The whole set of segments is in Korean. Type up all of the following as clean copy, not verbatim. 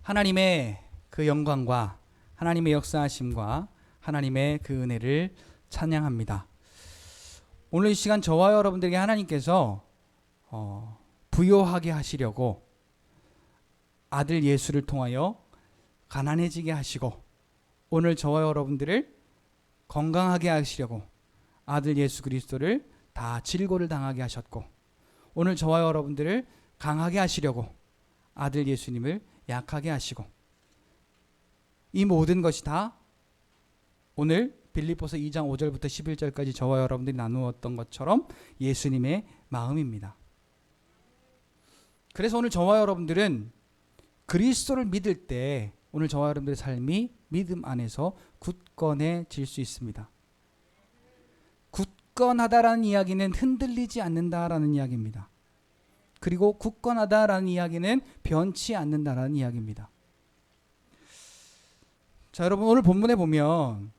하나님의 그 영광과 하나님의 역사하심과 하나님의 그 은혜를 찬양합니다. 오늘 이 시간 저와 여러분들에게 하나님께서 부요하게 하시려고 아들 예수를 통하여 가난해지게 하시고, 오늘 저와 여러분들을 건강하게 하시려고 아들 예수 그리스도를 다 질고를 당하게 하셨고, 오늘 저와 여러분들을 강하게 하시려고 아들 예수님을 약하게 하시고, 이 모든 것이 다 오늘 빌립보서 2장 5절부터 11절까지 저와 여러분들이 나누었던 것처럼 예수님의 마음입니다. 그래서 오늘 저와 여러분들은 그리스도를 믿을 때 오늘 저와 여러분들의 삶이 믿음 안에서 굳건해질 수 있습니다. 굳건하다라는 이야기는 흔들리지 않는다라는 이야기입니다. 그리고 굳건하다라는 이야기는 변치 않는다라는 이야기입니다. 자, 여러분, 오늘 본문에 보면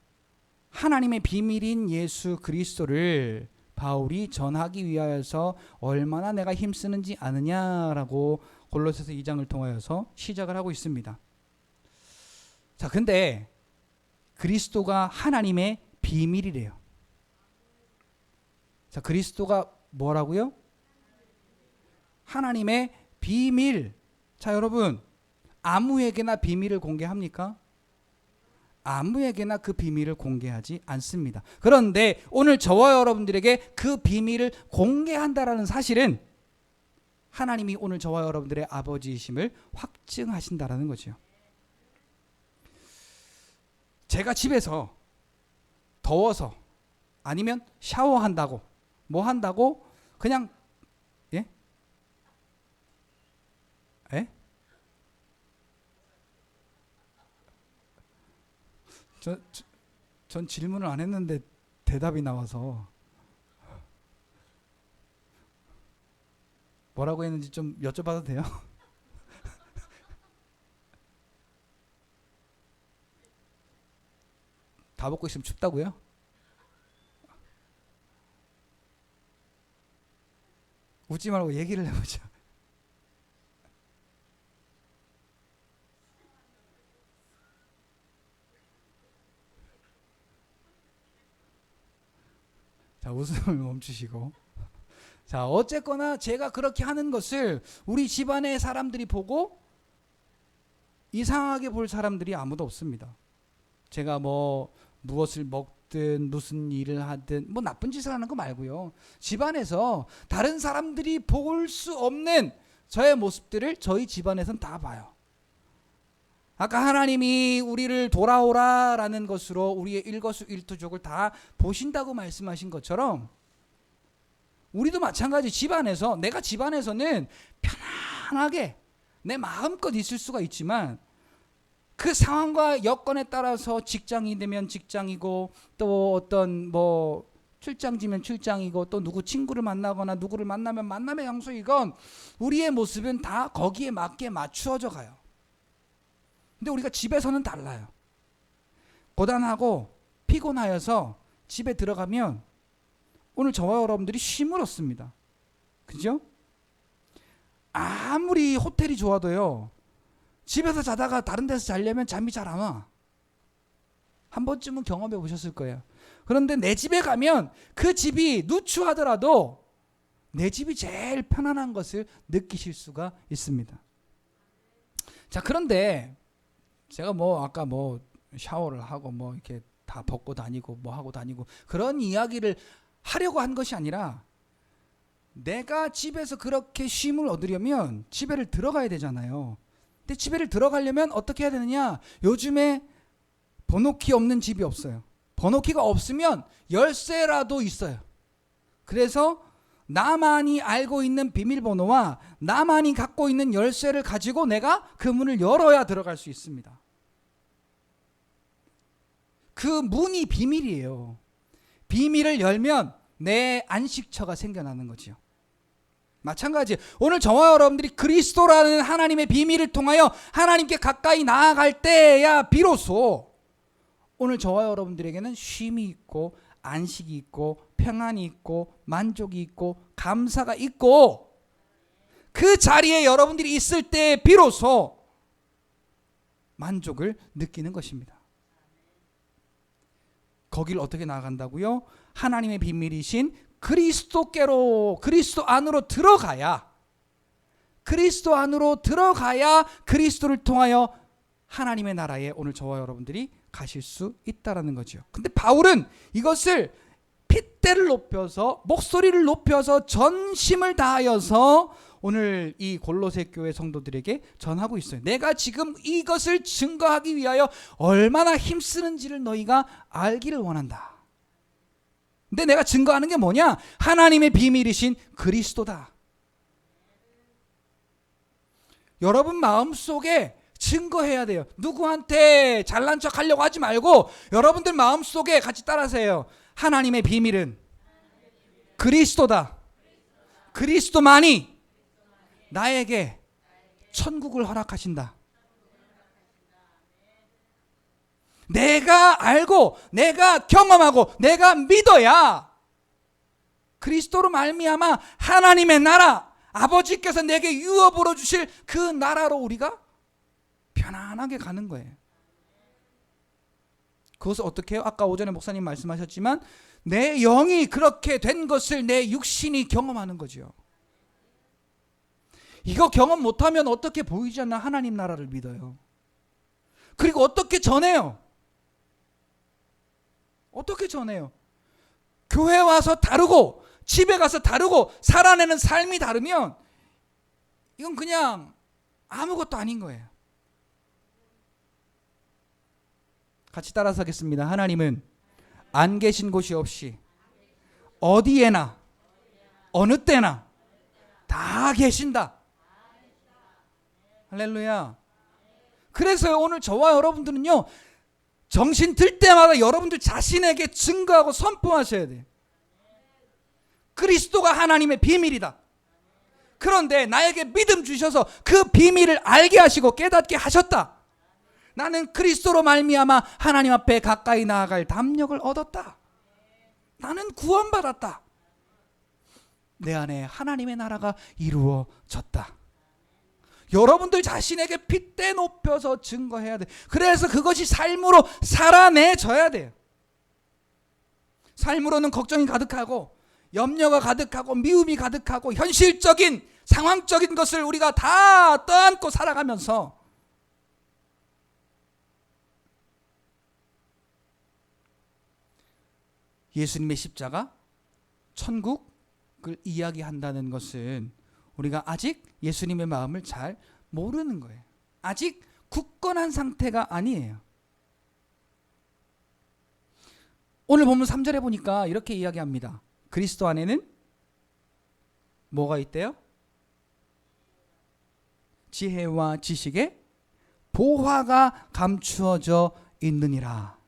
하나님의 비밀인 예수 그리스도를 바울이 전하기 위하여서 얼마나 내가 힘쓰는지 아느냐라고 골로새서 2장을 통하여서 시작을 하고 있습니다. 자, 근데 그리스도가 하나님의 비밀이래요. 자, 그리스도가 뭐라고요? 하나님의 비밀. 자, 여러분, 아무에게나 비밀을 공개합니까? 아무에게나 그 비밀을 공개하지 않습니다. 그런데 오늘 저와 여러분들에게 그 비밀을 공개한다라는 사실은 하나님이 오늘 저와 여러분들의 아버지이심을 확증하신다라는 거죠. 제가 집에서 더워서 아니면 샤워한다고 뭐 한다고 그냥 전 질문을 안 했는데 대답이 나와서 뭐라고 했는지 좀 여쭤봐도 돼요? 다 벗고 있으면 춥다고요? 웃지 말고 얘기를 해보자. 자, 웃음을 멈추시고. 자, 어쨌거나 제가 그렇게 하는 것을 우리 집안의 사람들이 보고 이상하게 볼 사람들이 아무도 없습니다. 제가 무엇을 먹든 무슨 일을 하든 나쁜 짓을 하는 거 말고요, 집안에서 다른 사람들이 볼 수 없는 저의 모습들을 저희 집안에서는 다 봐요. 아까 하나님이 우리를 돌아오라라는 것으로 우리의 일거수일투족을 다 보신다고 말씀하신 것처럼 우리도 마찬가지 내가 집안에서는 편안하게 내 마음껏 있을 수가 있지만 그 상황과 여건에 따라서 직장이 되면 직장이고, 또 어떤 출장지면 출장이고, 또 누구 친구를 만나거나 누구를 만나면 만남의 장소이건 우리의 모습은 다 거기에 맞게 맞추어져 가요. 근데 우리가 집에서는 달라요. 고단하고 피곤하여서 집에 들어가면 오늘 저와 여러분들이 쉼을 얻습니다. 그죠? 아무리 호텔이 좋아도요, 집에서 자다가 다른 데서 자려면 잠이 잘 안 와. 한 번쯤은 경험해 보셨을 거예요. 그런데 내 집에 가면 그 집이 누추하더라도 내 집이 제일 편안한 것을 느끼실 수가 있습니다. 자, 그런데 제가 아까 샤워를 하고 이렇게 다 벗고 다니고 하고 다니고 그런 이야기를 하려고 한 것이 아니라, 내가 집에서 그렇게 쉼을 얻으려면 집에를 들어가야 되잖아요. 근데 집에를 들어가려면 어떻게 해야 되느냐? 요즘에 번호키 없는 집이 없어요. 번호키가 없으면 열쇠라도 있어요. 그래서 나만이 알고 있는 비밀번호와 나만이 갖고 있는 열쇠를 가지고 내가 그 문을 열어야 들어갈 수 있습니다. 그 문이 비밀이에요. 비밀을 열면 내 안식처가 생겨나는 거죠. 마찬가지, 오늘 저와 여러분들이 그리스도라는 하나님의 비밀을 통하여 하나님께 가까이 나아갈 때야 비로소 오늘 저와 여러분들에게는 쉼이 있고 안식이 있고 평안이 있고 만족이 있고 감사가 있고, 그 자리에 여러분들이 있을 때 비로소 만족을 느끼는 것입니다. 거기를 어떻게 나아간다고요? 하나님의 비밀이신 그리스도께로, 그리스도 안으로 들어가야, 그리스도 안으로 들어가야 그리스도를 통하여 하나님의 나라에 오늘 저와 여러분들이 가실 수 있다라는 거죠. 근데 바울은 이것을 핏대를 높여서, 목소리를 높여서, 전심을 다하여서 오늘 이 골로새 교회 성도들에게 전하고 있어요. 내가 지금 이것을 증거하기 위하여 얼마나 힘쓰는지를 너희가 알기를 원한다. 근데 내가 증거하는 게 뭐냐? 하나님의 비밀이신 그리스도다. 여러분 마음속에 증거해야 돼요. 누구한테 잘난 척 하려고 하지 말고 여러분들 마음속에 같이 따라하세요. 하나님의 비밀은 그리스도다. 그리스도만이 나에게 천국을 허락하신다. 내가 알고 내가 경험하고 내가 믿어야 그리스도로 말미암아 하나님의 나라, 아버지께서 내게 유업으로 주실 그 나라로 우리가 편안하게 가는 거예요. 그것을 어떻게 해요? 아까 오전에 목사님 말씀하셨지만 내 영이 그렇게 된 것을 내 육신이 경험하는 거죠. 이거 경험 못하면 어떻게 보이지 않는 하나님 나라를 믿어요? 그리고 어떻게 전해요? 어떻게 전해요? 교회 와서 다르고 집에 가서 다르고 살아내는 삶이 다르면 이건 그냥 아무것도 아닌 거예요. 같이 따라서 하겠습니다. 하나님은 안 계신 곳이 없이 어디에나 어느 때나 다 계신다. 할렐루야. 그래서 오늘 저와 여러분들은요, 정신 들 때마다 여러분들 자신에게 증거하고 선포하셔야 돼요. 그리스도가 하나님의 비밀이다. 그런데 나에게 믿음 주셔서 그 비밀을 알게 하시고 깨닫게 하셨다. 나는 그리스도로 말미암아 하나님 앞에 가까이 나아갈 담력을 얻었다. 나는 구원받았다. 내 안에 하나님의 나라가 이루어졌다. 여러분들 자신에게 핏대 높여서 증거해야 돼. 그래서 그것이 삶으로 살아내져야 돼요. 삶으로는 걱정이 가득하고 염려가 가득하고 미움이 가득하고 현실적인 상황적인 것을 우리가 다 떠안고 살아가면서 예수님의 십자가, 천국을 이야기한다는 것은 우리가 아직 예수님의 마음을 잘 모르는 거예요. 아직 굳건한 상태가 아니에요. 오늘 본문 3절에 보니까 이렇게 이야기합니다. 그리스도 안에는 뭐가 있대요? 지혜와 지식의 보화가 감추어져 있느니라.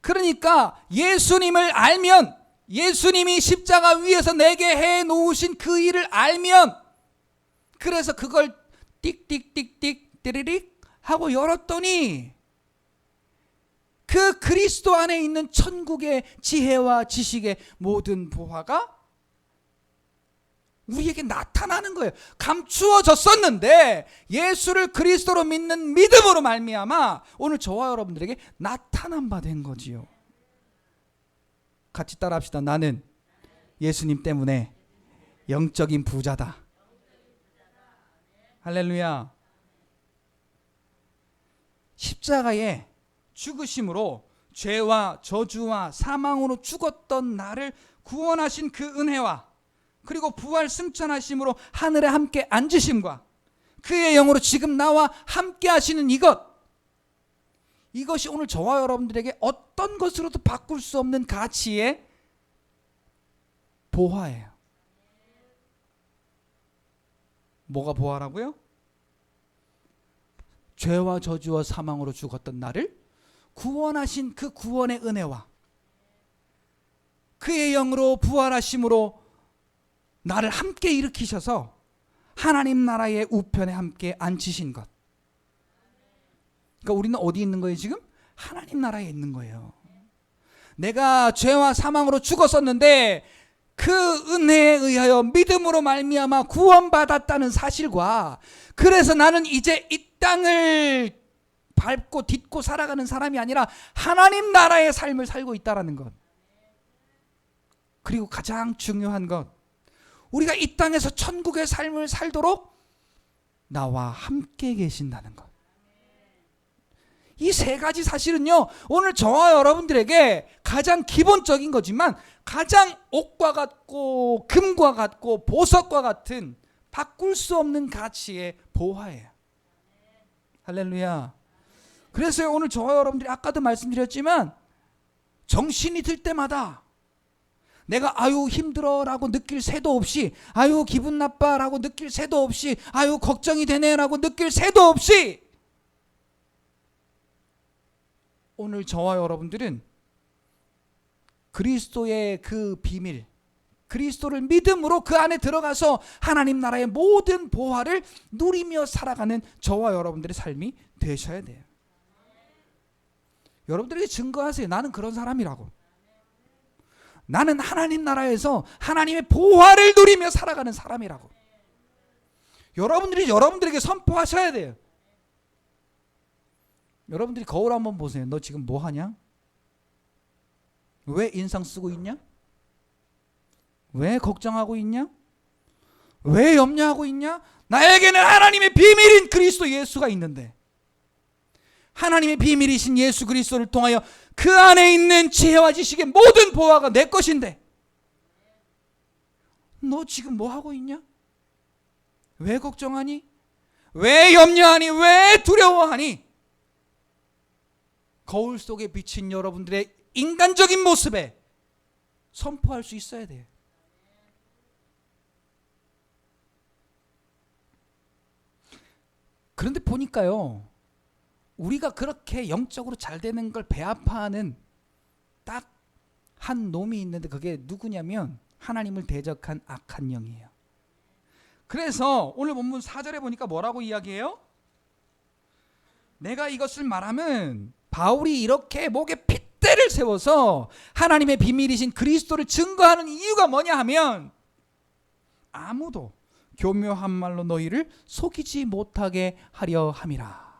그러니까 예수님을 알면, 예수님이 십자가 위에서 내게 해놓으신 그 일을 알면, 그래서 그걸 띡띡띡띡 띠리릭 하고 열었더니 그 그리스도 안에 있는 천국의 지혜와 지식의 모든 보화가 우리에게 나타나는 거예요. 감추어졌었는데 예수를 그리스도로 믿는 믿음으로 말미암아 오늘 저와 여러분들에게 나타난 바 된 거지요. 같이 따라합시다. 나는 예수님 때문에 영적인 부자다. 할렐루야. 십자가의 죽으심으로 죄와 저주와 사망으로 죽었던 나를 구원하신 그 은혜와 그리고 부활 승천하심으로 하늘에 함께 앉으심과 그의 영으로 지금 나와 함께 하시는 이것이 오늘 저와 여러분들에게 어떤 것으로도 바꿀 수 없는 가치의 보화예요. 뭐가 보화라고요? 죄와 저주와 사망으로 죽었던 나를 구원하신 그 구원의 은혜와 그의 영으로 부활하심으로 나를 함께 일으키셔서 하나님 나라의 우편에 함께 앉히신 것. 그러니까 우리는 어디 있는 거예요 지금? 하나님 나라에 있는 거예요. 내가 죄와 사망으로 죽었었는데 그 은혜에 의하여 믿음으로 말미암아 구원받았다는 사실과 그래서 나는 이제 이 땅을 밟고 딛고 살아가는 사람이 아니라 하나님 나라의 삶을 살고 있다라는 것. 그리고 가장 중요한 것, 우리가 이 땅에서 천국의 삶을 살도록 나와 함께 계신다는 것. 이 세 가지 사실은요, 오늘 저와 여러분들에게 가장 기본적인 거지만 가장 옥과 같고 금과 같고 보석과 같은 바꿀 수 없는 가치의 보화예요. 할렐루야. 그래서 오늘 저와 여러분들이 아까도 말씀드렸지만 정신이 들 때마다 내가 아유 힘들어 라고 느낄 새도 없이, 아유 기분 나빠 라고 느낄 새도 없이, 아유 걱정이 되네 라고 느낄 새도 없이, 오늘 저와 여러분들은 그리스도의 그 비밀, 그리스도를 믿음으로 그 안에 들어가서 하나님 나라의 모든 보화를 누리며 살아가는 저와 여러분들의 삶이 되셔야 돼요. 여러분들에게 증거하세요. 나는 그런 사람이라고. 나는 하나님 나라에서 하나님의 보화를 누리며 살아가는 사람이라고. 여러분들이 여러분들에게 선포하셔야 돼요. 여러분들이 거울 한번 보세요. 너 지금 뭐 하냐? 왜 인상 쓰고 있냐? 왜 걱정하고 있냐? 왜 염려하고 있냐? 나에게는 하나님의 비밀인 그리스도 예수가 있는데, 하나님의 비밀이신 예수 그리스도를 통하여 그 안에 있는 지혜와 지식의 모든 보화가 내 것인데, 너 지금 뭐 하고 있냐? 왜 걱정하니? 왜 염려하니? 왜 두려워하니? 거울 속에 비친 여러분들의 인간적인 모습에 선포할 수 있어야 돼요. 그런데 보니까요, 우리가 그렇게 영적으로 잘 되는 걸 배아파하는 딱 한 놈이 있는데, 그게 누구냐면 하나님을 대적한 악한 영이에요. 그래서 오늘 본문 4절에 보니까 뭐라고 이야기해요? 내가 이것을 말하면 바울이 이렇게 목에 핏대를 세워서 하나님의 비밀이신 그리스도를 증거하는 이유가 뭐냐 하면, 아무도 교묘한 말로 너희를 속이지 못하게 하려 함이라.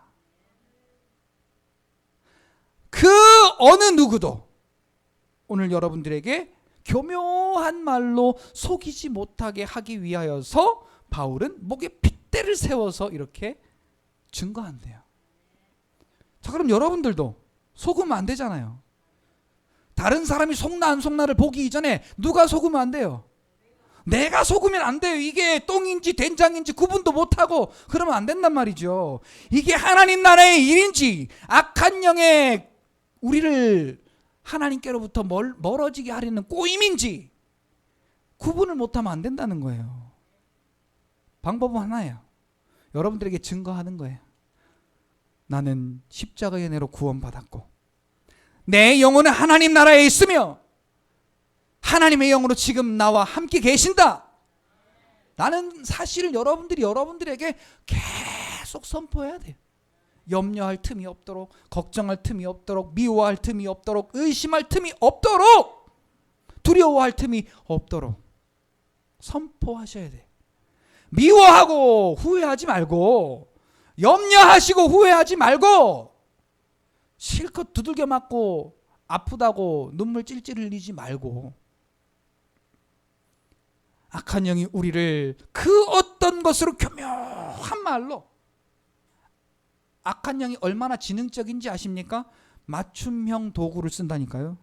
그 어느 누구도 오늘 여러분들에게 교묘한 말로 속이지 못하게 하기 위하여서 바울은 목에 핏대를 세워서 이렇게 증거한대요. 자, 그럼 여러분들도 속으면 안 되잖아요. 다른 사람이 속나 안 속나를 보기 이전에 누가 속으면 안 돼요? 내가 속으면 안 돼요. 이게 똥인지 된장인지 구분도 못하고 그러면 안 된단 말이죠. 이게 하나님 나라의 일인지 악한 영의 우리를 하나님께로부터 멀어지게 하려는 꼬임인지 구분을 못하면 안 된다는 거예요. 방법은 하나예요. 여러분들에게 증거하는 거예요. 나는 십자가의 은혜로 구원받았고 내 영혼은 하나님 나라에 있으며 하나님의 영으로 지금 나와 함께 계신다. 나는 사실을 여러분들에게 계속 선포해야 돼요. 염려할 틈이 없도록, 걱정할 틈이 없도록, 미워할 틈이 없도록, 의심할 틈이 없도록, 두려워할 틈이 없도록 선포하셔야 돼요. 미워하고 후회하지 말고, 염려하시고 후회하지 말고, 실컷 두들겨 맞고 아프다고 눈물 찔찔 흘리지 말고, 악한 영이 우리를 그 어떤 것으로 교묘한 말로, 악한 영이 얼마나 지능적인지 아십니까? 맞춤형 도구를 쓴다니까요.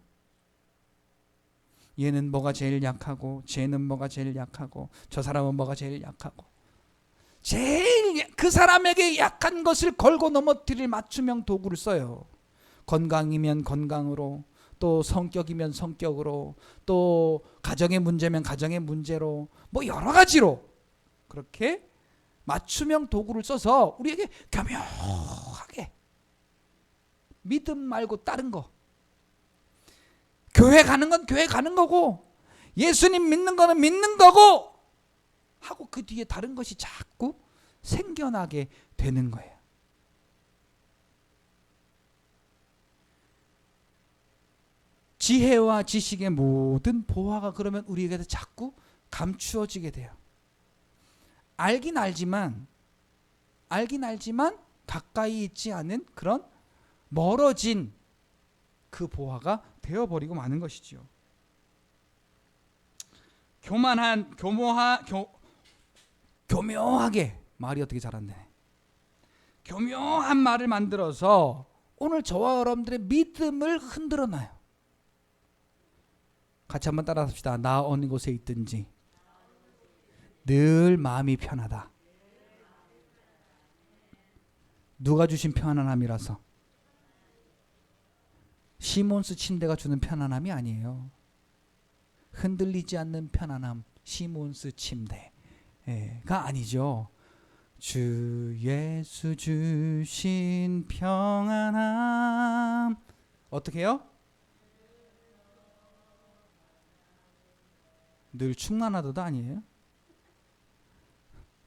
얘는 뭐가 제일 약하고, 쟤는 뭐가 제일 약하고, 저 사람은 뭐가 제일 약하고, 제일 그 사람에게 약한 것을 걸고 넘어뜨릴 맞춤형 도구를 써요. 건강이면 건강으로, 또 성격이면 성격으로, 또 가정의 문제면 가정의 문제로, 뭐 여러 가지로 그렇게 맞춤형 도구를 써서 우리에게 교묘하게 믿음 말고 다른 거, 교회 가는 건 교회 가는 거고 예수님 믿는 거는 믿는 거고 하고 그 뒤에 다른 것이 자꾸 생겨나게 되는 거예요. 지혜와 지식의 모든 보화가 그러면 우리에게서 자꾸 감추어지게 돼요. 알긴 알지만 가까이 있지 않은 그런 멀어진 그 보화가 되어버리고 마는 것이지요. 교묘하게 말이 어떻게 잘안되네. 교묘한 말을 만들어서 오늘 저와 여러분들의 믿음을 흔들어놔요. 같이 한번 따라합시다. 나 어느 곳에 있든지 늘 마음이 편하다. 누가 주신 편안함이라서? 시몬스 침대가 주는 편안함이 아니에요. 흔들리지 않는 편안함, 시몬스 침대가 아니죠. 주 예수 주신 평안함. 어떻게 해요? 늘 충만하다도 아니에요?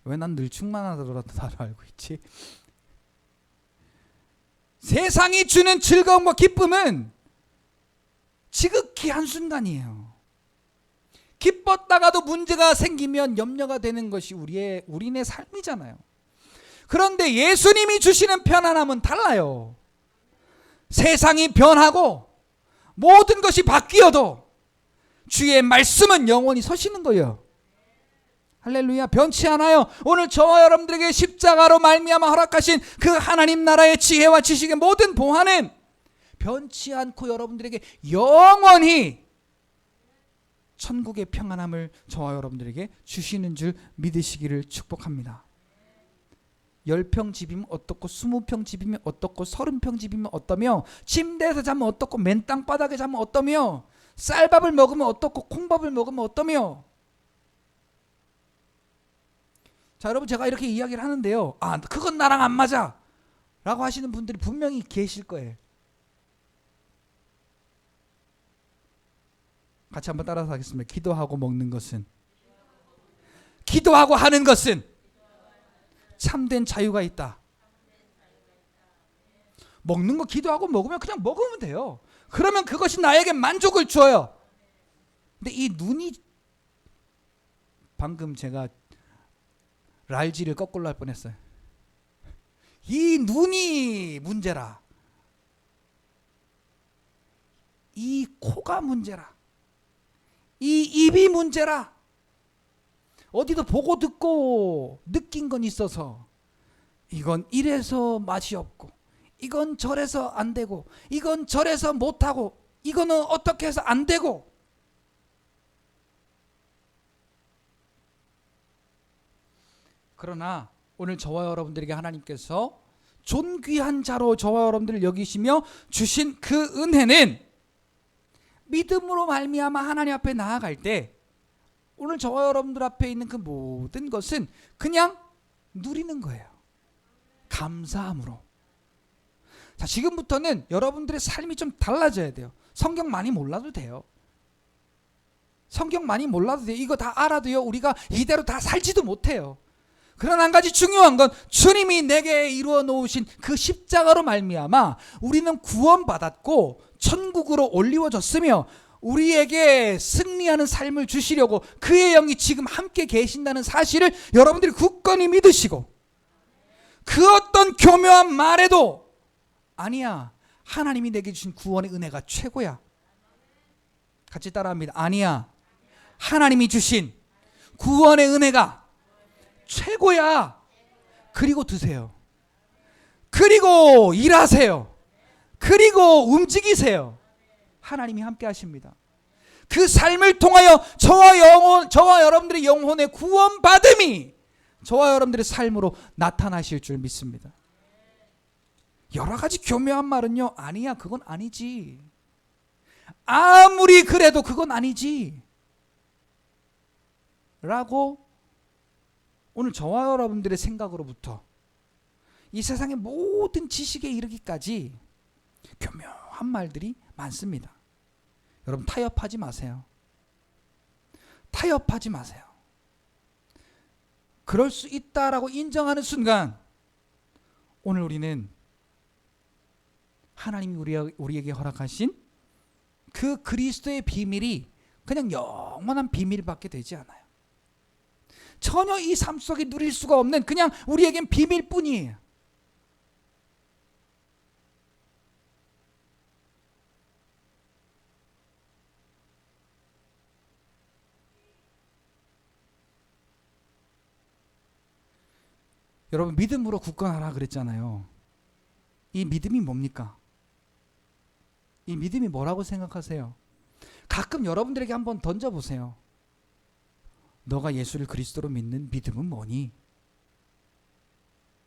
왜 난 늘 충만하다고 알고 있지? 세상이 주는 즐거움과 기쁨은 지극히 한순간이에요. 기뻤다가도 문제가 생기면 염려가 되는 것이 우리네 삶이잖아요. 그런데 예수님이 주시는 편안함은 달라요. 세상이 변하고 모든 것이 바뀌어도 주의 말씀은 영원히 서시는 거예요. 할렐루야. 변치 않아요. 오늘 저와 여러분들에게 십자가로 말미암아 허락하신 그 하나님 나라의 지혜와 지식의 모든 보화는 변치 않고 여러분들에게 영원히 천국의 평안함을 저와 여러분들에게 주시는 줄 믿으시기를 축복합니다. 10평 집이면 어떻고 20평 집이면 어떻고 30평 집이면 어떠며 침대에서 자면 어떻고 맨 땅바닥에 자면 어떠며 쌀밥을 먹으면 어떻고 콩밥을 먹으면 어떠며. 자, 여러분, 제가 이렇게 이야기를 하는데요, 그건 나랑 안 맞아 라고 하시는 분들이 분명히 계실 거예요. 같이 한번 따라서 하겠습니다. 기도하고 먹는 것은, 기도하고 하는 것은 참된 자유가 있다. 먹는 거 기도하고 먹으면 그냥 먹으면 돼요. 그러면 그것이 나에게 만족을 줘요. 근데 이 눈이, 방금 제가 랄지를 거꾸로 할 뻔했어요. 이 눈이 문제라. 이 코가 문제라. 이 입이 문제라. 어디도 보고 듣고 느낀 건 있어서 이건 이래서 맛이 없고 이건 저래서 안 되고 이건 저래서 못하고 이거는 어떻게 해서 안 되고. 그러나 오늘 저와 여러분들에게 하나님께서 존귀한 자로 저와 여러분들을 여기시며 주신 그 은혜는 믿음으로 말미암아 하나님 앞에 나아갈 때 오늘 저와 여러분들 앞에 있는 그 모든 것은 그냥 누리는 거예요. 감사함으로. 자, 지금부터는 여러분들의 삶이 좀 달라져야 돼요. 성경 많이 몰라도 돼요. 성경 많이 몰라도 돼요. 이거 다 알아도요, 우리가 이대로 다 살지도 못해요. 그러나 한 가지 중요한 건 주님이 내게 이루어 놓으신 그 십자가로 말미암아 우리는 구원받았고 천국으로 올리워졌으며 우리에게 승리하는 삶을 주시려고 그의 영이 지금 함께 계신다는 사실을 여러분들이 굳건히 믿으시고, 그 어떤 교묘한 말에도 아니야, 하나님이 내게 주신 구원의 은혜가 최고야. 같이 따라합니다. 아니야, 하나님이 주신 구원의 은혜가 최고야. 그리고 드세요. 그리고 일하세요. 그리고 움직이세요. 하나님이 함께 하십니다. 그 삶을 통하여 저와 여러분들의 영혼의 구원받음이 저와 여러분들의 삶으로 나타나실 줄 믿습니다. 여러 가지 교묘한 말은요, 아니야, 그건 아니지. 아무리 그래도 그건 아니지 라고 오늘 저와 여러분들의 생각으로부터 이 세상의 모든 지식에 이르기까지 교묘한 말들이 많습니다. 여러분, 타협하지 마세요. 타협하지 마세요. 그럴 수 있다라고 인정하는 순간 오늘 우리는 하나님이 우리에게 허락하신 그 그리스도의 비밀이 그냥 영원한 비밀밖에 되지 않아요. 전혀 이 삶 속에 누릴 수가 없는 그냥 우리에겐 비밀뿐이에요. 여러분 믿음으로 굳건하라 그랬잖아요. 이 믿음이 뭡니까? 이 믿음이 뭐라고 생각하세요? 가끔 여러분들에게 한번 던져보세요. 너가 예수를 그리스도로 믿는 믿음은 뭐니?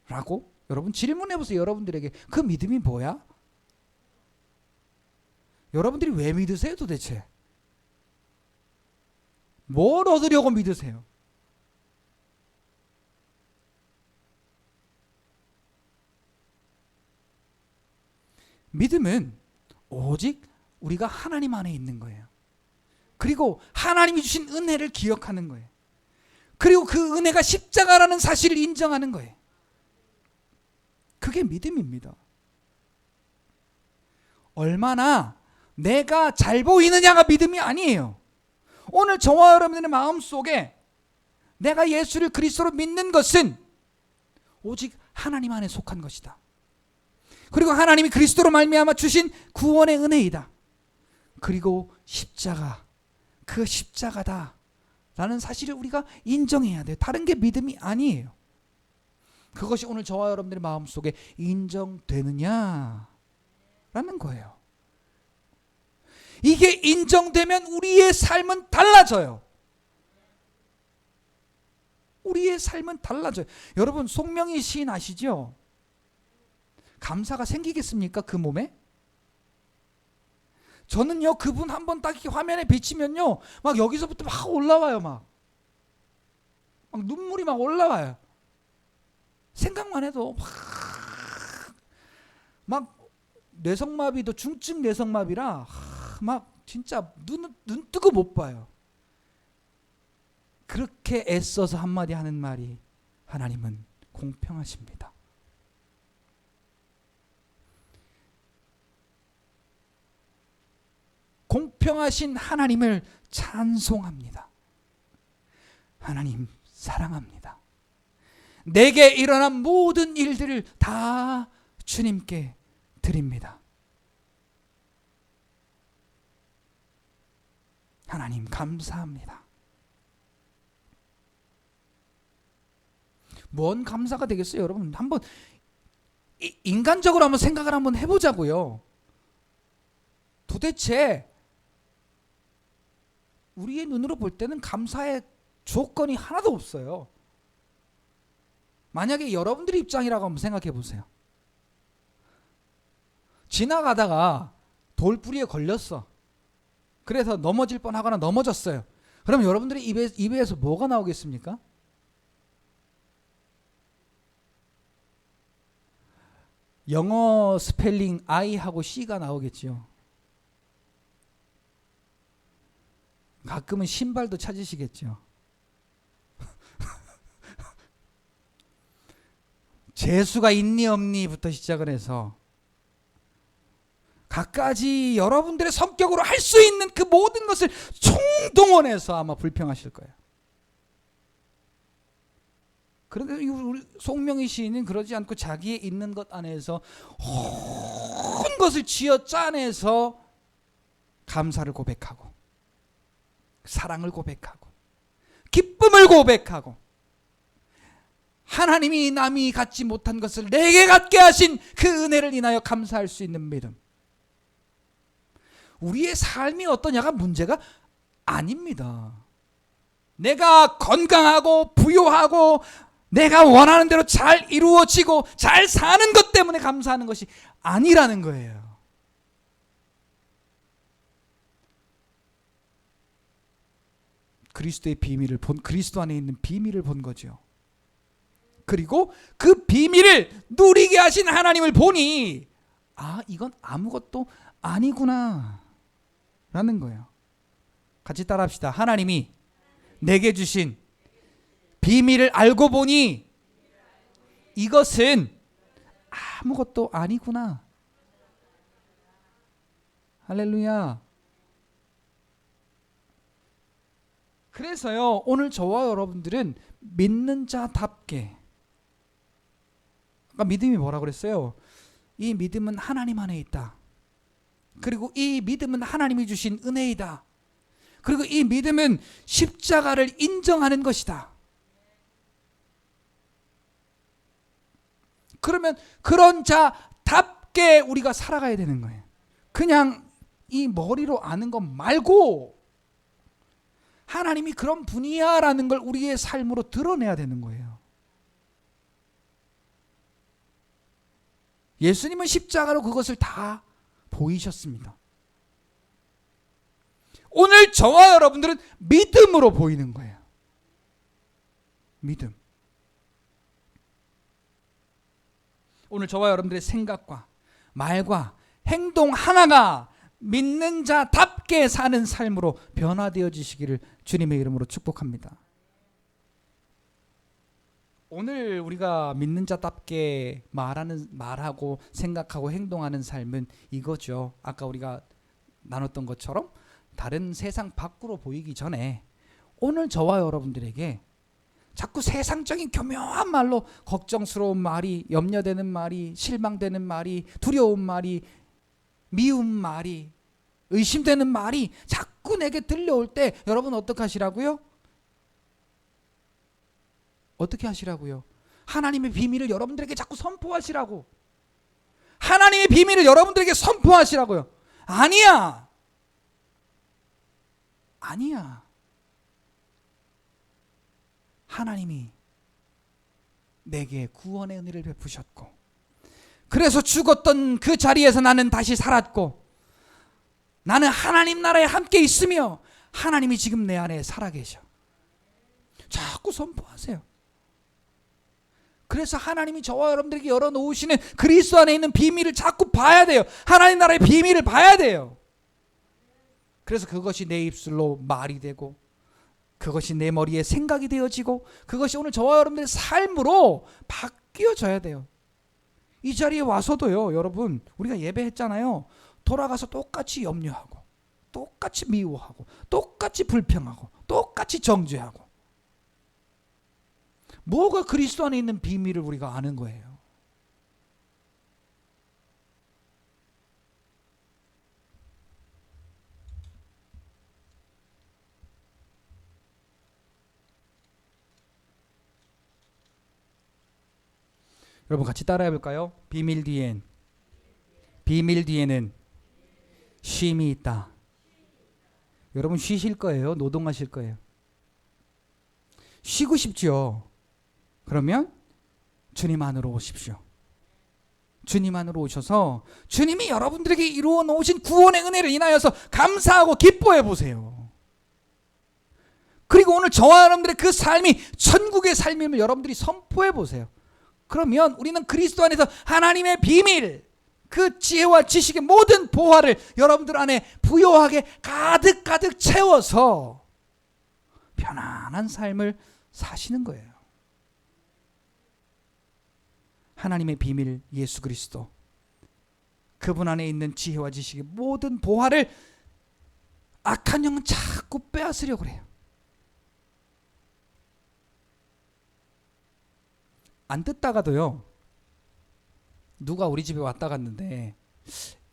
라고 여러분 질문해보세요. 여러분들에게 그 믿음이 뭐야? 여러분들이 왜 믿으세요 도대체? 뭘 얻으려고 믿으세요? 믿음은 오직 우리가 하나님 안에 있는 거예요. 그리고 하나님이 주신 은혜를 기억하는 거예요. 그리고 그 은혜가 십자가라는 사실을 인정하는 거예요. 그게 믿음입니다. 얼마나 내가 잘 보이느냐가 믿음이 아니에요. 오늘 저와 여러분들의 마음속에 내가 예수를 그리스도로 믿는 것은 오직 하나님 안에 속한 것이다. 그리고 하나님이 그리스도로 말미암아 주신 구원의 은혜이다. 그리고 십자가, 그 십자가다 라는 사실을 우리가 인정해야 돼요. 다른 게 믿음이 아니에요. 그것이 오늘 저와 여러분들의 마음속에 인정되느냐 라는 거예요. 이게 인정되면 우리의 삶은 달라져요. 우리의 삶은 달라져요. 여러분 송명희 시인 아시죠? 감사가 생기겠습니까? 그 몸에? 저는요 그분 한번 딱 화면에 비치면요 막 여기서부터 막 올라와요. 막 눈물이 막 올라와요. 생각만 해도 막 뇌성마비도 중증 뇌성마비라 막 진짜 눈 뜨고 못 봐요. 그렇게 애써서 한마디 하는 말이 하나님은 공평하십니다. 공평하신 하나님을 찬송합니다. 하나님 사랑합니다. 내게 일어난 모든 일들을 다 주님께 드립니다. 하나님 감사합니다. 뭔 감사가 되겠어요, 여러분? 한번 인간적으로 한번 생각을 한번 해보자고요. 도대체 우리의 눈으로 볼 때는 감사의 조건이 하나도 없어요. 만약에 여러분들의 입장이라고 한번 생각해 보세요. 지나가다가 돌부리에 걸렸어. 그래서 넘어질 뻔하거나 넘어졌어요. 그럼 여러분들의 입에서 뭐가 나오겠습니까? 영어 스펠링 I하고 C가 나오겠죠. 가끔은 신발도 찾으시겠죠. 재수가 있니 없니부터 시작을 해서 갖가지 여러분들의 성격으로 할 수 있는 그 모든 것을 총동원해서 아마 불평하실 거예요. 그런데 우리 송명희 시인은 그러지 않고 자기의 있는 것 안에서 온 것을 쥐어 짜내서 감사를 고백하고 사랑을 고백하고 기쁨을 고백하고 하나님이 남이 갖지 못한 것을 내게 갖게 하신 그 은혜를 인하여 감사할 수 있는 믿음. 우리의 삶이 어떠냐가 문제가 아닙니다. 내가 건강하고 부유하고 내가 원하는 대로 잘 이루어지고 잘 사는 것 때문에 감사하는 것이 아니라는 거예요. 그리스도의 비밀을 본, 그리스도 안에 있는 비밀을 본 거죠. 그리고 그 비밀을 누리게 하신 하나님을 보니 이건 아무것도 아니구나 라는 거예요. 같이 따라합시다. 하나님이 내게 주신 비밀을 알고 보니 이것은 아무것도 아니구나. 할렐루야. 그래서요 오늘 저와 여러분들은 믿는 자답게, 아까 믿음이 뭐라 그랬어요? 이 믿음은 하나님 안에 있다. 그리고 이 믿음은 하나님이 주신 은혜이다. 그리고 이 믿음은 십자가를 인정하는 것이다. 그러면 그런 자답게 우리가 살아가야 되는 거예요. 그냥 이 머리로 아는 것 말고 하나님이 그런 분이야 라는 걸 우리의 삶으로 드러내야 되는 거예요. 예수님은 십자가로 그것을 다 보이셨습니다. 오늘 저와 여러분들은 믿음으로 보이는 거예요. 믿음. 오늘 저와 여러분들의 생각과 말과 행동 하나가 믿는 자답게 사는 삶으로 변화되어지시기를 주님의 이름으로 축복합니다. 오늘 우리가 믿는 자답게 말하고 생각하고 행동하는 삶은 이거죠. 아까 우리가 나눴던 것처럼 다른 세상 밖으로 보이기 전에 오늘 저와 여러분들에게 자꾸 세상적인 교묘한 말로 걱정스러운 말이, 염려되는 말이, 실망되는 말이, 두려운 말이, 미운 말이, 의심되는 말이 자꾸 내게 들려올 때 여러분 어떻게 하시라고요? 어떻게 하시라고요? 하나님의 비밀을 여러분들에게 자꾸 선포하시라고. 하나님의 비밀을 여러분들에게 선포하시라고요. 아니야. 아니야. 하나님이 내게 구원의 은혜를 베푸셨고, 그래서 죽었던 그 자리에서 나는 다시 살았고, 나는 하나님 나라에 함께 있으며 하나님이 지금 내 안에 살아계셔. 자꾸 선포하세요. 그래서 하나님이 저와 여러분들에게 열어놓으시는 그리스도 안에 있는 비밀을 자꾸 봐야 돼요. 하나님 나라의 비밀을 봐야 돼요. 그래서 그것이 내 입술로 말이 되고, 그것이 내 머리에 생각이 되어지고, 그것이 오늘 저와 여러분들의 삶으로 바뀌어져야 돼요. 이 자리에 와서도요, 여러분, 우리가 예배했잖아요. 돌아가서 똑같이 염려하고, 똑같이 미워하고, 똑같이 불평하고, 똑같이 정죄하고. 뭐가 그리스도 안에 있는 비밀을 우리가 아는 거예요. 여러분 같이 따라해 볼까요? 비밀 뒤에는 쉼이 있다. 여러분 쉬실 거예요? 노동하실 거예요? 쉬고 싶지요? 그러면 주님 안으로 오십시오. 주님 안으로 오셔서 주님이 여러분들에게 이루어 놓으신 구원의 은혜를 인하여서 감사하고 기뻐해 보세요. 그리고 오늘 저와 여러분들의 그 삶이 천국의 삶임을 여러분들이 선포해 보세요. 그러면 우리는 그리스도 안에서 하나님의 비밀, 그 지혜와 지식의 모든 보화를 여러분들 안에 부요하게 가득 채워서 편안한 삶을 사시는 거예요. 하나님의 비밀 예수 그리스도, 그분 안에 있는 지혜와 지식의 모든 보화를 악한 영은 자꾸 빼앗으려고 그래요. 안 듣다가도요, 누가 우리 집에 왔다 갔는데,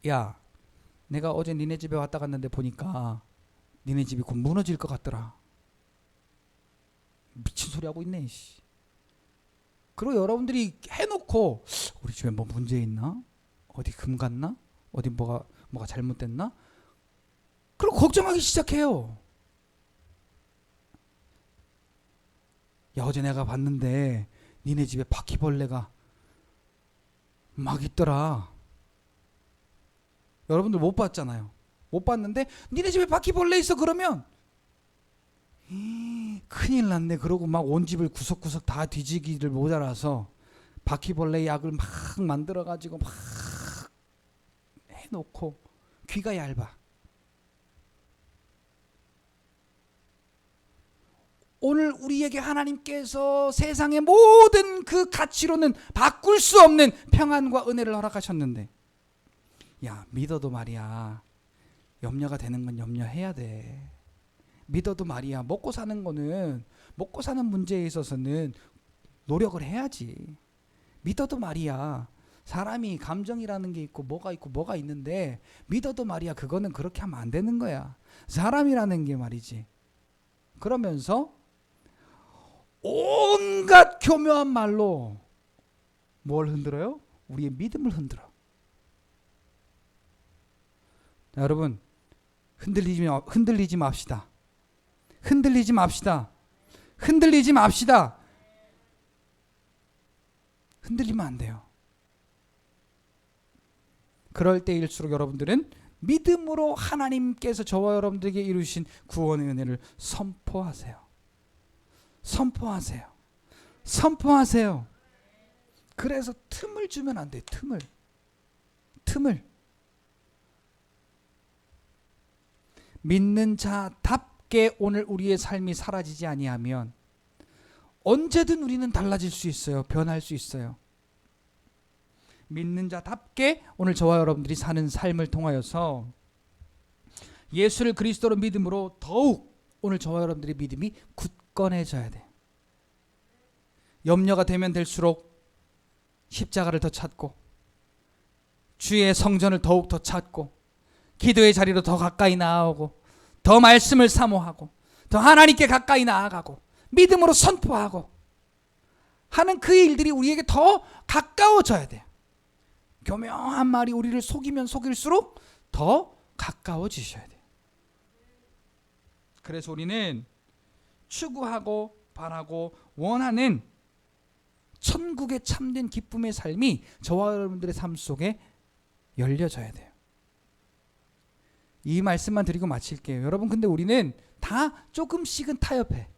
야, 내가 어제 니네 집에 왔다 갔는데 보니까 니네 집이 곧 무너질 것 같더라. 미친 소리 하고 있네. 그리고 여러분들이 해놓고 우리 집에 뭐 문제 있나? 어디 금 갔나? 어디 뭐가 잘못됐나? 그리고 걱정하기 시작해요. 야, 어제 내가 봤는데 니네 집에 바퀴벌레가 막 있더라. 여러분들 못 봤잖아요. 못 봤는데 니네 집에 바퀴벌레 있어 그러면 큰일 났네. 그러고 막 온 집을 구석구석 다 뒤지기를 모자라서 바퀴벌레 약을 막 만들어가지고 막 해놓고 귀가 얇아. 오늘 우리에게 하나님께서 세상의 모든 그 가치로는 바꿀 수 없는 평안과 은혜를 허락하셨는데, 야, 믿어도 말이야, 염려가 되는 건 염려해야 돼. 믿어도 말이야, 먹고 사는 거는, 먹고 사는 문제에 있어서는 노력을 해야지. 믿어도 말이야, 사람이 감정이라는 게 있고 뭐가 있는데, 믿어도 말이야, 그거는 그렇게 하면 안 되는 거야. 사람이라는 게 말이지. 그러면서 온갖 교묘한 말로 뭘 흔들어요? 우리의 믿음을 흔들어. 자, 여러분 흔들리지 맙시다. 흔들리지 맙시다. 흔들리지 맙시다. 흔들리면 안 돼요. 그럴 때일수록 여러분들은 믿음으로 하나님께서 저와 여러분들에게 이루신 구원의 은혜를 선포하세요. 선포하세요. 선포하세요. 그래서 틈을 주면 안 돼요. 틈을. 믿는 자답게 오늘 우리의 삶이 사라지지 아니하면 언제든 우리는 달라질 수 있어요. 변할 수 있어요. 믿는 자답게 오늘 저와 여러분들이 사는 삶을 통하여서 예수를 그리스도로 믿음으로 더욱 오늘 저와 여러분들의 믿음이 굳건해져야 돼요. 염려가 되면 될수록 십자가를 더 찾고 주의 성전을 더욱 더 찾고 기도의 자리로 더 가까이 나아오고 더 말씀을 사모하고 더 하나님께 가까이 나아가고 믿음으로 선포하고 하는 그 일들이 우리에게 더 가까워져야 돼요. 교묘한 말이 우리를 속이면 속일수록 더 가까워지셔야 돼요. 그래서 우리는 추구하고 바라고 원하는 천국의 참된 기쁨의 삶이 저와 여러분들의 삶 속에 열려져야 돼요. 이 말씀만 드리고 마칠게요. 여러분, 근데 우리는 다 조금씩은 타협해.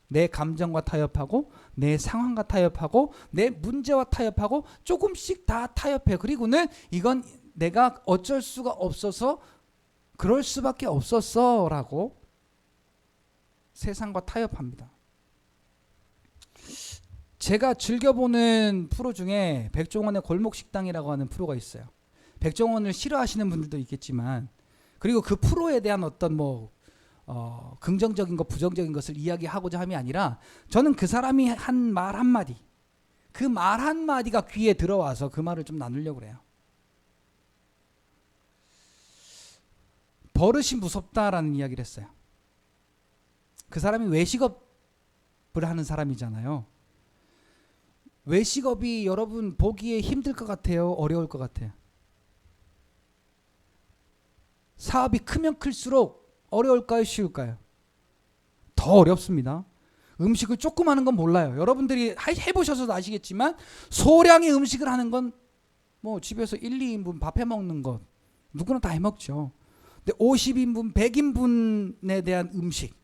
내 감정과 타협하고 내 상황과 타협하고 내 문제와 타협하고 조금씩 다 타협해. 그리고는 이건 내가 어쩔 수가 없어서 그럴 수밖에 없었어 라고 세상과 타협합니다. 제가 즐겨보는 프로 중에 백종원의 골목식당이라고 하는 프로가 있어요. 백종원을 싫어하시는 분들도 있겠지만, 그리고 그 프로에 대한 어떤 긍정적인 것 부정적인 것을 이야기하고자 함이 아니라, 저는 그 사람이 한 말 한마디, 그 말 한마디가 귀에 들어와서 그 말을 좀 나누려고 그래요. 버릇이 무섭다라는 이야기를 했어요. 그 사람이 외식업을 하는 사람이잖아요. 외식업이 여러분 보기에 힘들 것 같아요? 어려울 것 같아요? 사업이 크면 클수록 어려울까요? 쉬울까요? 더 어렵습니다. 음식을 조금 하는 건 몰라요. 여러분들이 해보셔서도 아시겠지만 소량의 음식을 하는 건 뭐 집에서 1, 2인분 밥 해먹는 것 누구나 다 해먹죠. 근데 50인분, 100인분에 대한 음식,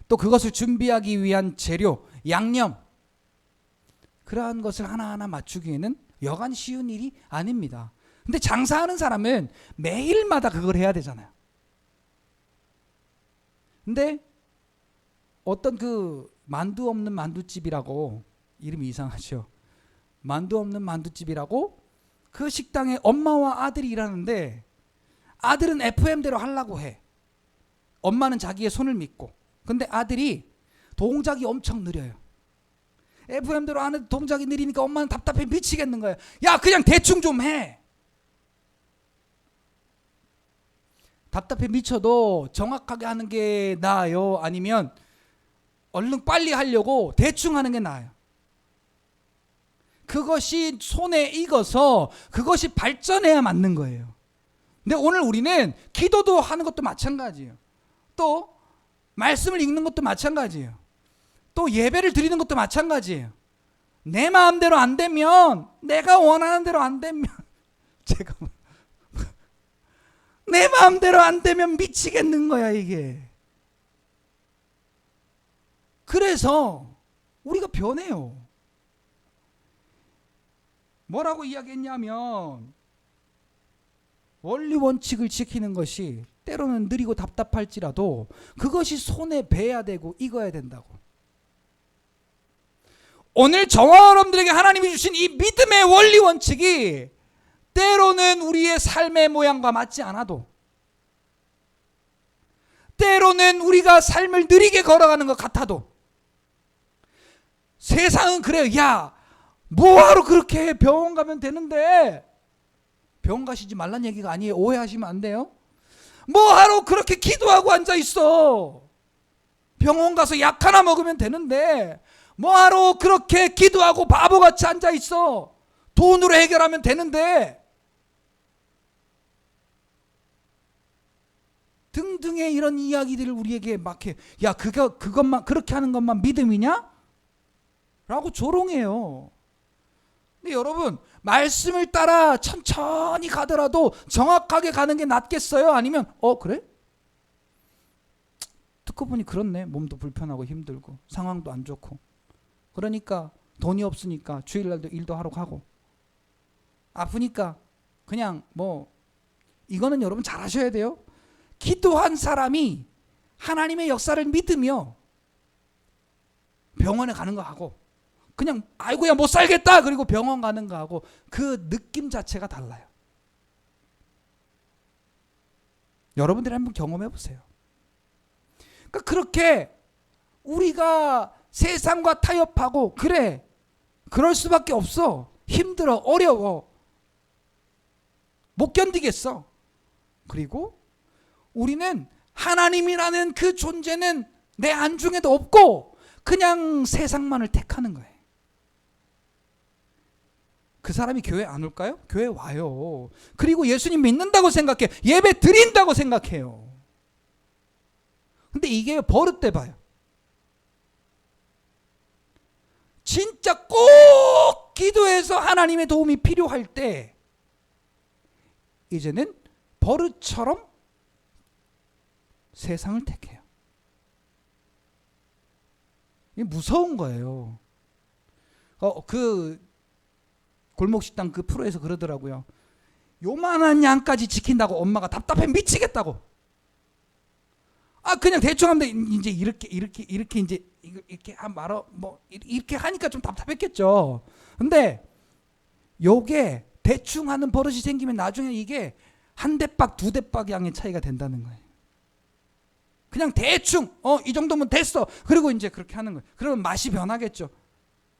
또 그것을 준비하기 위한 재료, 양념, 그러한 것을 하나하나 맞추기에는 여간 쉬운 일이 아닙니다. 근데 장사하는 사람은 매일마다 그걸 해야 되잖아요. 근데 어떤 그 만두 없는 만두집이라고, 이름이 이상하죠. 만두 없는 만두집이라고 그 식당에 엄마와 아들이 일하는데, 아들은 FM대로 하려고 해. 엄마는 자기의 손을 믿고. 근데 아들이 동작이 엄청 느려요. FM대로 하는데 동작이 느리니까 엄마는 답답해 미치겠는 거예요. 야, 그냥 대충 좀 해. 답답해 미쳐도 정확하게 하는 게 나아요? 아니면 얼른 빨리 하려고 대충 하는 게 나아요? 그것이 손에 익어서 그것이 발전해야 맞는 거예요. 근데 오늘 우리는 기도도 하는 것도 마찬가지예요. 또 말씀을 읽는 것도 마찬가지예요. 또 예배를 드리는 것도 마찬가지예요. 내 마음대로 안 되면, 내가 원하는 대로 안 되면, 제가 내 마음대로 안 되면 미치겠는 거야 이게. 그래서 우리가 변해요. 뭐라고 이야기했냐면, 원리 원칙을 지키는 것이 때로는 느리고 답답할지라도 그것이 손에 배야 되고 익어야 된다고. 오늘 저와 여러분들에게 하나님이 주신 이 믿음의 원리 원칙이 때로는 우리의 삶의 모양과 맞지 않아도, 때로는 우리가 삶을 느리게 걸어가는 것 같아도, 세상은 그래요. 야, 뭐하러 그렇게 해? 병원 가면 되는데. 병원 가시지 말란 얘기가 아니에요. 오해하시면 안 돼요. 뭐하러 그렇게 기도하고 앉아 있어? 병원 가서 약 하나 먹으면 되는데 뭐하러 그렇게 기도하고 바보같이 앉아 있어? 돈으로 해결하면 되는데. 등등의 이런 이야기들을 우리에게 막 해. 야, 그것만 그렇게 하는 것만 믿음이냐? 라고 조롱해요. 근데 여러분, 말씀을 따라 천천히 가더라도 정확하게 가는 게 낫겠어요? 아니면 그래? 듣고 보니 그렇네. 몸도 불편하고 힘들고 상황도 안 좋고, 그러니까 돈이 없으니까 주일날도 일도 하러 가고, 아프니까 그냥 이거는 여러분 잘 아셔야 돼요. 기도한 사람이 하나님의 역사를 믿으며 병원에 가는 거 하고, 그냥 아이고야 못 살겠다 그리고 병원 가는 거 하고, 그 느낌 자체가 달라요. 여러분들이 한번 경험해 보세요. 그러니까 그렇게 우리가 세상과 타협하고, 그래 그럴 수밖에 없어. 힘들어, 어려워, 못 견디겠어. 그리고 우리는 하나님이라는 그 존재는 내 안중에도 없고 그냥 세상만을 택하는 거예요. 그 사람이 교회 안 올까요? 교회 와요. 그리고 예수님 믿는다고 생각해. 예배 드린다고 생각해요. 근데 이게 버릇돼 봐요. 진짜 꼭 기도해서 하나님의 도움이 필요할 때 이제는 버릇처럼 세상을 택해요. 이게 무서운 거예요. 그 골목식당 그 프로에서 그러더라고요. 요만한 양까지 지킨다고 엄마가 답답해 미치겠다고. 그냥 대충 하면 이제 이렇게 이제 이렇게 말어 이렇게 하니까 좀 답답했겠죠. 근데 요게 대충 하는 버릇이 생기면 나중에 이게 한 대박 두 대박 양의 차이가 된다는 거예요. 그냥 대충 이 정도면 됐어. 그리고 이제 그렇게 하는 거예요. 그러면 맛이 변하겠죠.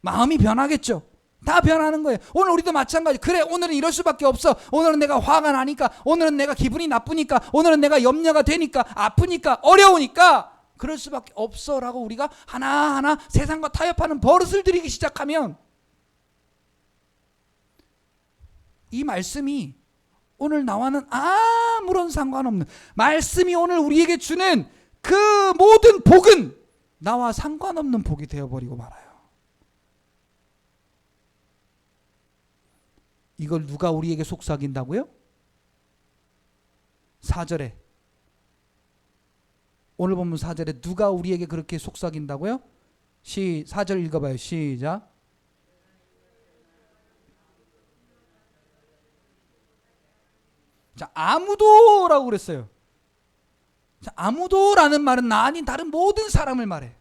마음이 변하겠죠. 다 변하는 거예요. 오늘 우리도 마찬가지. 그래, 오늘은 이럴 수밖에 없어. 오늘은 내가 화가 나니까, 오늘은 내가 기분이 나쁘니까, 오늘은 내가 염려가 되니까, 아프니까, 어려우니까 그럴 수밖에 없어 라고 우리가 하나하나 세상과 타협하는 버릇을 들이기 시작하면, 이 말씀이 오늘 나와는 아무런 상관없는, 말씀이 오늘 우리에게 주는 그 모든 복은 나와 상관없는 복이 되어버리고 말아요. 이걸 누가 우리에게 속삭인다고요? 4절에, 오늘 본문 4절에 누가 우리에게 그렇게 속삭인다고요? 4절 읽어봐요. 시작. 자, 아무도라고 그랬어요. 자, 아무도라는 말은 나 아닌 다른 모든 사람을 말해.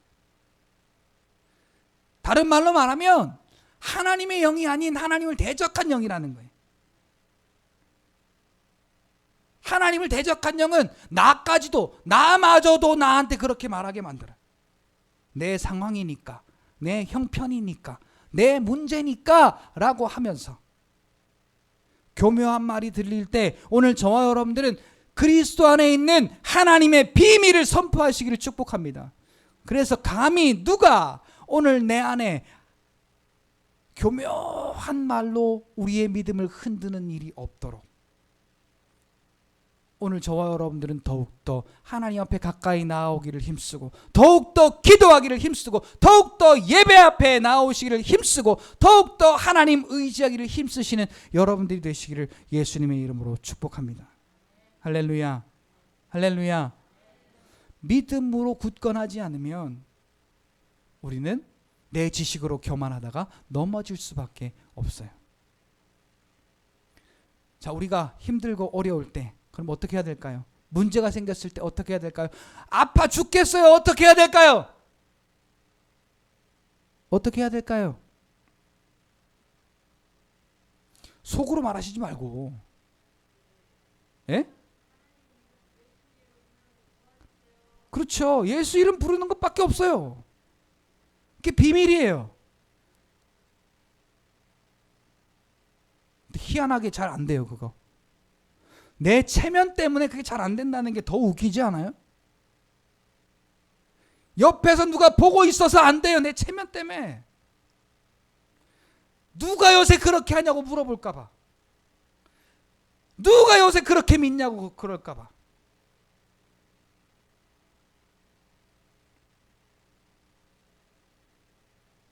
다른 말로 말하면 하나님의 영이 아닌 하나님을 대적한 영이라는 거예요. 하나님을 대적한 영은 나마저도 나한테 그렇게 말하게 만들어요. 내 상황이니까, 내 형편이니까, 내 문제니까 라고 하면서, 교묘한 말이 들릴 때 오늘 저와 여러분들은 그리스도 안에 있는 하나님의 비밀을 선포하시기를 축복합니다. 그래서 감히 누가 오늘 내 안에 교묘한 말로 우리의 믿음을 흔드는 일이 없도록, 오늘 저와 여러분들은 더욱더 하나님 앞에 가까이 나아오기를 힘쓰고, 더욱더 기도하기를 힘쓰고, 더욱더 예배 앞에 나오시기를 힘쓰고, 더욱더 하나님 의지하기를 힘쓰시는 여러분들이 되시기를 예수님의 이름으로 축복합니다. 할렐루야, 할렐루야. 믿음으로 굳건하지 않으면 우리는 내 지식으로 교만하다가 넘어질 수밖에 없어요. 자, 우리가 힘들고 어려울 때 그럼 어떻게 해야 될까요? 문제가 생겼을 때 어떻게 해야 될까요? 아파 죽겠어요. 어떻게 해야 될까요? 어떻게 해야 될까요? 속으로 말하시지 말고, 예? 그렇죠. 예수 이름 부르는 것밖에 없어요. 그게 비밀이에요. 근데 희한하게 잘 안 돼요, 그거. 내 체면 때문에 그게 잘 안 된다는 게 더 웃기지 않아요? 옆에서 누가 보고 있어서 안 돼요. 내 체면 때문에. 누가 요새 그렇게 하냐고 물어볼까 봐. 누가 요새 그렇게 믿냐고 그럴까 봐.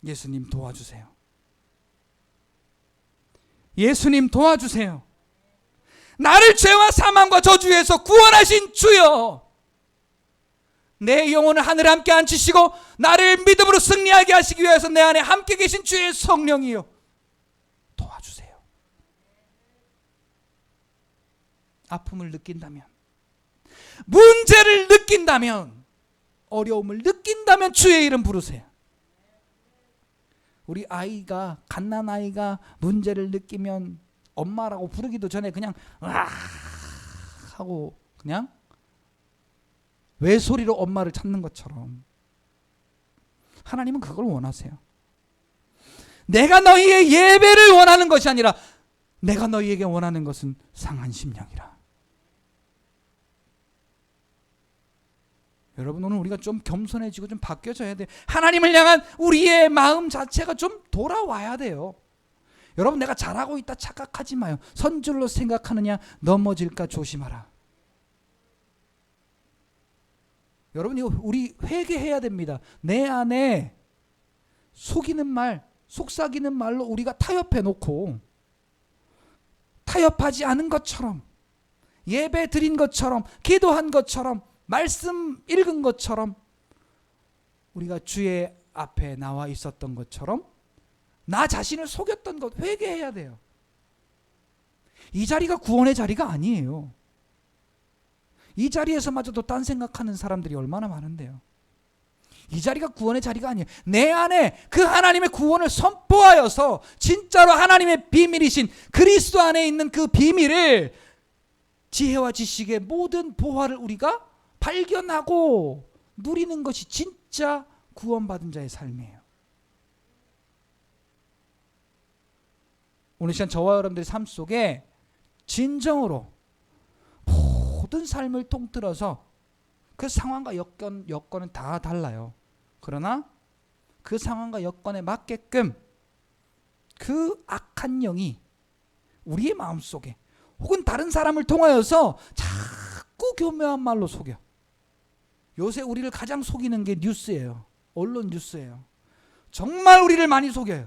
예수님 도와주세요. 예수님 도와주세요. 나를 죄와 사망과 저주에서 구원하신 주여, 내 영혼을 하늘에 함께 앉히시고 나를 믿음으로 승리하게 하시기 위해서 내 안에 함께 계신 주의 성령이요, 도와주세요. 아픔을 느낀다면, 문제를 느낀다면, 어려움을 느낀다면 주의 이름 부르세요. 우리 아이가, 갓난아이가 문제를 느끼면 엄마라고 부르기도 전에 그냥 아 하고 그냥 외소리로 엄마를 찾는 것처럼 하나님은 그걸 원하세요. 내가 너희의 예배를 원하는 것이 아니라 내가 너희에게 원하는 것은 상한 심령이라. 여러분, 오늘 우리가 좀 겸손해지고 좀 바뀌어져야 돼요. 하나님을 향한 우리의 마음 자체가 좀 돌아와야 돼요. 여러분, 내가 잘하고 있다 착각하지 마요. 선줄로 생각하느냐 넘어질까 조심하라. 여러분, 이거 우리 회개해야 됩니다. 내 안에 속이는 말, 속삭이는 말로 우리가 타협해 놓고 타협하지 않은 것처럼, 예배 드린 것처럼, 기도한 것처럼, 말씀 읽은 것처럼, 우리가 주의 앞에 나와 있었던 것처럼 나 자신을 속였던 것 회개해야 돼요. 이 자리가 구원의 자리가 아니에요. 이 자리에서마저도 딴 생각하는 사람들이 얼마나 많은데요. 이 자리가 구원의 자리가 아니에요. 내 안에 그 하나님의 구원을 선포하여서 진짜로 하나님의 비밀이신 그리스도 안에 있는 그 비밀을, 지혜와 지식의 모든 보화를 우리가 발견하고 누리는 것이 진짜 구원받은 자의 삶이에요. 오늘 시간 저와 여러분들의 삶 속에 진정으로 모든 삶을 통틀어서 그 상황과 여건은 다 달라요. 그러나 그 상황과 여건에 맞게끔 그 악한 영이 우리의 마음속에 혹은 다른 사람을 통하여서 자꾸 교묘한 말로 속여. 요새 우리를 가장 속이는 게 뉴스예요. 언론 뉴스예요. 정말 우리를 많이 속여요.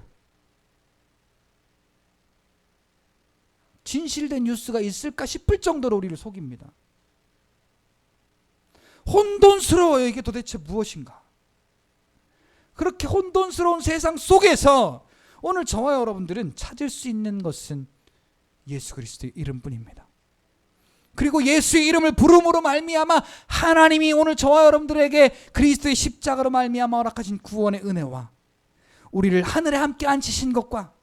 진실된 뉴스가 있을까 싶을 정도로 우리를 속입니다. 혼돈스러워요. 이게 도대체 무엇인가? 그렇게 혼돈스러운 세상 속에서 오늘 저와 여러분들은 찾을 수 있는 것은 예수 그리스도의 이름뿐입니다. 그리고 예수의 이름을 부름으로 말미암아 하나님이 오늘 저와 여러분들에게 그리스도의 십자가로 말미암아 허락하신 구원의 은혜와 우리를 하늘에 함께 앉히신 것과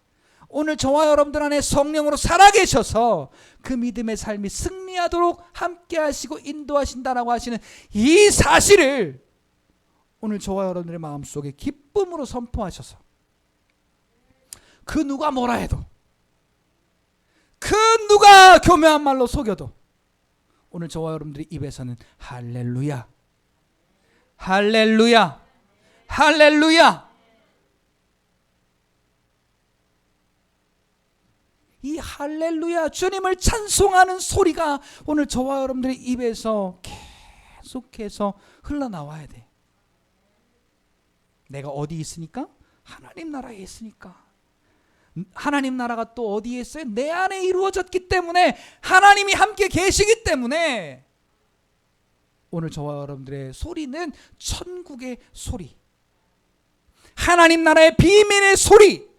오늘 저와 여러분들 안에 성령으로 살아계셔서 그 믿음의 삶이 승리하도록 함께 하시고 인도하신다라고 하시는 이 사실을 오늘 저와 여러분들의 마음속에 기쁨으로 선포하셔서 그 누가 뭐라 해도, 그 누가 교묘한 말로 속여도 오늘 저와 여러분들의 입에서는 할렐루야, 할렐루야, 할렐루야, 이 할렐루야, 주님을 찬송하는 소리가 오늘 저와 여러분들의 입에서 계속해서 흘러나와야 돼. 내가 어디 있으니까? 하나님 나라에 있으니까. 하나님 나라가 또 어디에 있어요? 내 안에 이루어졌기 때문에, 하나님이 함께 계시기 때문에 오늘 저와 여러분들의 소리는 천국의 소리, 하나님 나라의 비밀의 소리,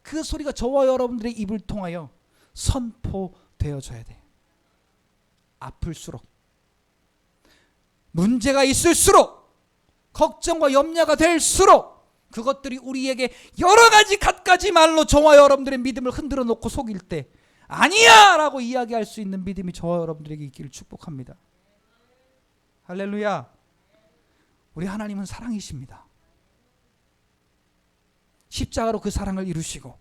그 소리가 저와 여러분들의 입을 통하여 선포되어져야 돼. 아플수록, 문제가 있을수록, 걱정과 염려가 될수록 그것들이 우리에게 여러 가지 갖가지 말로 저와 여러분들의 믿음을 흔들어 놓고 속일 때 아니야! 라고 이야기할 수 있는 믿음이 저와 여러분들에게 있기를 축복합니다. 할렐루야. 우리 하나님은 사랑이십니다. 십자가로 그 사랑을 이루시고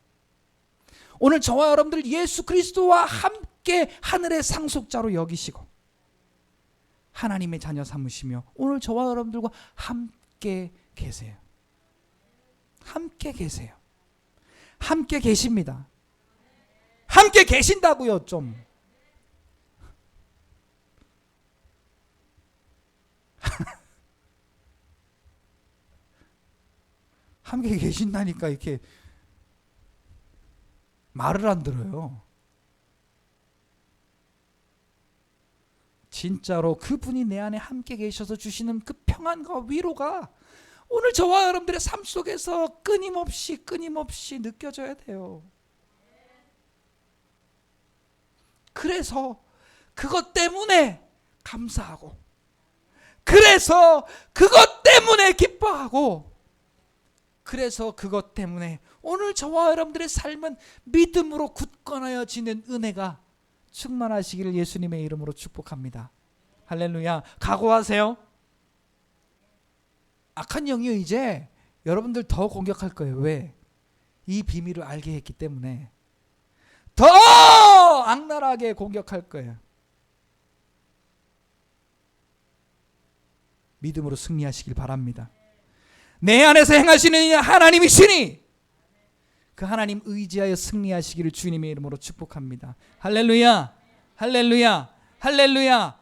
오늘 저와 여러분들 예수 그리스도와 함께 하늘의 상속자로 여기시고 하나님의 자녀 삼으시며 오늘 저와 여러분들과 함께 함께 계세요. 함께 계세요. 함께 계십니다. 함께 계신다고요. 좀 함께 계신다니까 이렇게 말을 안 들어요. 진짜로 그분이 내 안에 함께 계셔서 주시는 그 평안과 위로가 오늘 저와 여러분들의 삶 속에서 끊임없이 느껴져야 돼요. 그래서 그것 때문에 감사하고, 그래서 그것 때문에 기뻐하고, 그래서 그것 때문에 오늘 저와 여러분들의 삶은 믿음으로 굳건하여지는 은혜가 충만하시기를 예수님의 이름으로 축복합니다. 할렐루야. 각오하세요. 악한 영이 이제 여러분들 더 공격할 거예요. 왜? 이 비밀을 알게 했기 때문에 더 악랄하게 공격할 거예요. 믿음으로 승리하시길 바랍니다. 내 안에서 행하시는 하나님이시니 그 하나님 의지하여 승리하시기를 주님의 이름으로 축복합니다. 할렐루야. 할렐루야. 할렐루야.